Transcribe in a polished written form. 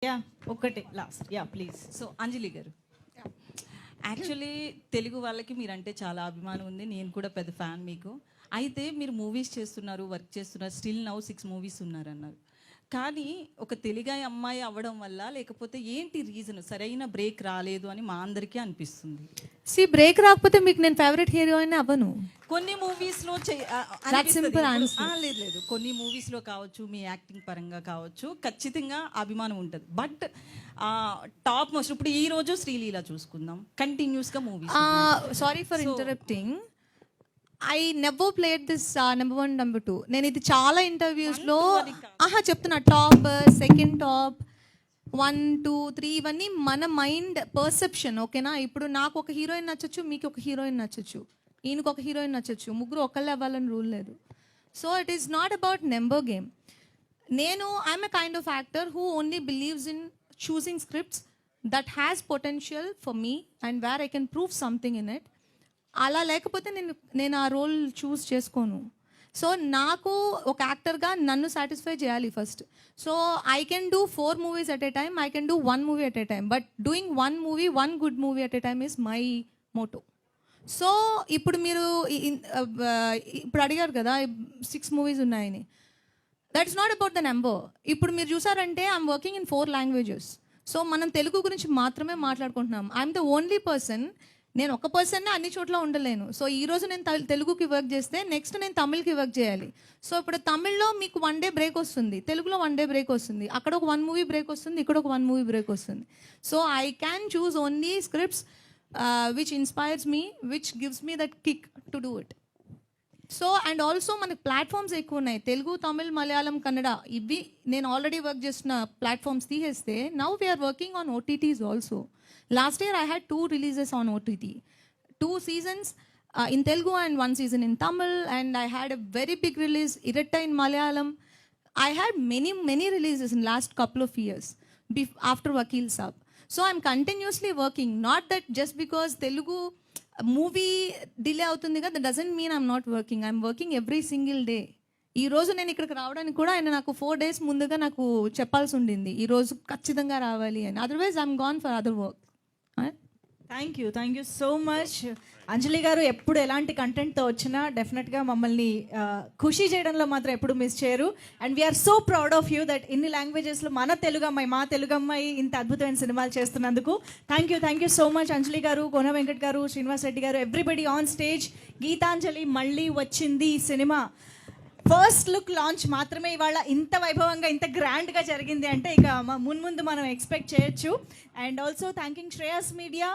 Yeah ఒక్కటే last yeah please. So అంజలి గారు, actually Telugu వాళ్ళకి మీరంటే చాలా అభిమానం ఉంది. నేను కూడా పెద్ద ఫ్యాన్ మీకు. అయితే మీరు మూవీస్ చేస్తున్నారు, వర్క్ చేస్తున్నారు, స్టిల్ నౌ 6 మూవీస్ ఉన్నారన్నారు. కానీ ఒక తెలుగాయి అమ్మాయి అవ్వడం వల్ల, లేకపోతే ఏంటి రీజన్, సరైన బ్రేక్ రాలేదు అని మా అందరికీ అనిపిస్తుంది. బ్రేక్ రాకపోతే మీకు నేను ఫేవరెట్ హీరోయిన్ అవ్వను. కొన్ని మూవీస్లో లేదు, కొన్ని మూవీస్లో కావచ్చు, మీ యాక్టింగ్ పరంగా కావచ్చు, ఖచ్చితంగా అభిమానం ఉంటుంది. బట్ టాప్ మోస్ట్ ఇప్పుడు ఈ రోజు శ్రీలీల చూసుకుందాం, కంటిన్యూస్గా movies. Sorry for interrupting. I never played this number 1 number 2. నేను ఇది చాలా ఇంటర్వ్యూస్లో చెప్తున్నా. టాప్, సెకండ్ టాప్, 1, 2, 3 ఇవన్నీ మన మైండ్ పర్సెప్షన్. ఓకేనా? ఇప్పుడు నాకు ఒక హీరోయిన్ నచ్చచ్చు, మీకు ఒక హీరోయిన్ నచ్చచ్చు, ఈయనకు ఒక హీరోయిన్ నచ్చచ్చు, ముగ్గురు ఒకళ్ళే అవ్వాలని రూల్ లేదు. So it is not about number game. I'm a kind of actor who only believes in choosing scripts that has potential for me and where I can prove something in it. అలా లేకపోతే నేను ఆ role చూస్ చేసుకోను. So నాకు ఒక యాక్టర్గా నన్ను satisfy చేయాలి first. So I can do 4 movies at a time, I can do 1 movie at a time, but doing 1 good movie at a time is my Moto. So ఇప్పుడు మీరు ఇప్పుడు అడిగారు కదా 6 మూవీస్ ఉన్నాయని. That is not about the number. ఇప్పుడు మీరు చూసారంటే I'm working in 4 languages. So మనం తెలుగు గురించి మాత్రమే మాట్లాడుకుంటున్నాం. I'm the only person. నేను ఒక పర్సన్నే అన్ని చోట్ల ఉండలేను. సో ఈరోజు నేను తెలుగుకి వర్క్ చేస్తే నెక్స్ట్ నేను తమిళ్కి వర్క్ చేయాలి. సో ఇప్పుడు తమిళ్లో మీకు 1 డే బ్రేక్ వస్తుంది, తెలుగులో 1 డే బ్రేక్ వస్తుంది, అక్కడ ఒక 1 మూవీ బ్రేక్ వస్తుంది, ఇక్కడ ఒక 1 మూవీ బ్రేక్ వస్తుంది. So I can choose only scripts which inspires me, which gives me that kick to do it. So and also మనకి ప్లాట్ఫామ్స్ ఎక్కువ ఉన్నాయి. తెలుగు, తమిళ్, మలయాళం, కన్నడ ఇవి నేను ఆల్రెడీ వర్క్ చేస్తున్న ప్లాట్ఫామ్స్ తీసేస్తే now we're working on OTTs also. Last year I had 2 releases on OTT, 2 seasons in Telugu and 1 season in Tamil, and I had a very big release, Iratta in Malayalam. I had many releases in last couple of years after Vakil Saab. So I'm continuously working. Not that just because Telugu movie delay అవుతుంది కదా, that doesn't mean I'm not working. I'm working every single day. ఈ రోజు నేను ఇక్కడికి రావడానికి కూడా ఆయన నాకు 4 days ముందుగా నాకు చెప్పాల్సి ఉండింది, ఈ రోజు ఖచ్చితంగా రావాలి అని. Otherwise I'm gone for other work. Thank you so much Anjali garu. ఎప్పుడు ఎలాంటి కంటెంట్తో వచ్చినా డెఫినెట్గా మమ్మల్ని ఖుషి చేయడంలో మాత్రం ఎప్పుడు మిస్ చేయరు. And we're so proud of you that ఇన్ని లాంగ్వేజెస్లో మా తెలుగు అమ్మాయి ఇంత అద్భుతమైన సినిమాలు చేస్తున్నందుకు thank you so much Anjali garu, Kona Venkat గారు, శ్రీనివాస్ రెడ్డి గారు, ఎవ్రీబడి ఆన్ స్టేజ్. గీతాంజలి మళ్ళీ వచ్చింది సినిమా ఫస్ట్ లుక్ లాంచ్ మాత్రమే ఇవాళ ఇంత వైభవంగా, ఇంత గ్రాండ్గా జరిగింది అంటే ఇక ముందు మనం ఎక్స్పెక్ట్ చేయొచ్చు. And also thanking Shreyas media.